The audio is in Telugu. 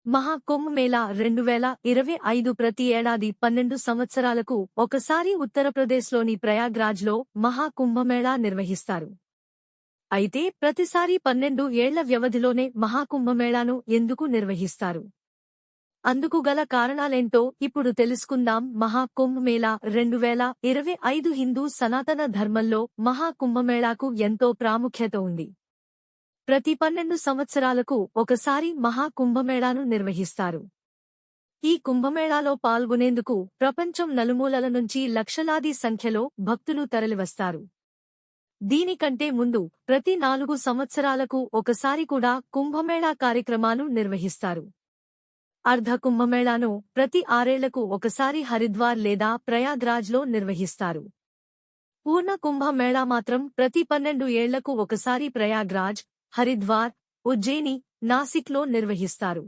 మహాకుంభ్ మేళా 2025 ప్రతి ఏడాది 12 సంవత్సరాలకు ఒకసారి ఉత్తరప్రదేశ్లోని ప్రయాగ్రాజ్లో మహాకుంభమేళా నిర్వహిస్తారు. అయితే ప్రతిసారి 12 ఏళ్ల వ్యవధిలోనే మహాకుంభమేళాను ఎందుకు నిర్వహిస్తారు? అందుకు గల కారణాలేంటో ఇప్పుడు తెలుసుకుందాం. మహాకుంభ్ మేళా 2025 హిందూ సనాతన ధర్మంలో మహాకుంభమేళాకు ఎంతో ప్రాముఖ్యత ఉంది. ప్రతి 12 సంవత్సరాలకు ఒకసారి మహాకుంభమేళాను నిర్వహిస్తారు. ఈ కుంభమేళాలో పాల్గొనేందుకు ప్రపంచం నలుమూలల నుంచి లక్షలాది సంఖ్యలో భక్తులు తరలివస్తారు. దీనికంటే ముందు ప్రతి 4 సంవత్సరాలకు ఒకసారి కూడా కుంభమేళా కార్యక్రమాలు నిర్వహిస్తారు. అర్ధ కుంభమేళాను ప్రతి 6 ఏళ్లకు ఒకసారి హరిద్వార్ లేదా ప్రయాగ్రాజ్లో నిర్వహిస్తారు. పూర్ణ కుంభమేళా మాత్రం ప్రతి 12 ఏళ్లకు ఒకసారి ప్రయాగ్రాజ్, హరిద్వార్, ఉజ్జయిని, నాసిక్లో నిర్వహిస్తారు.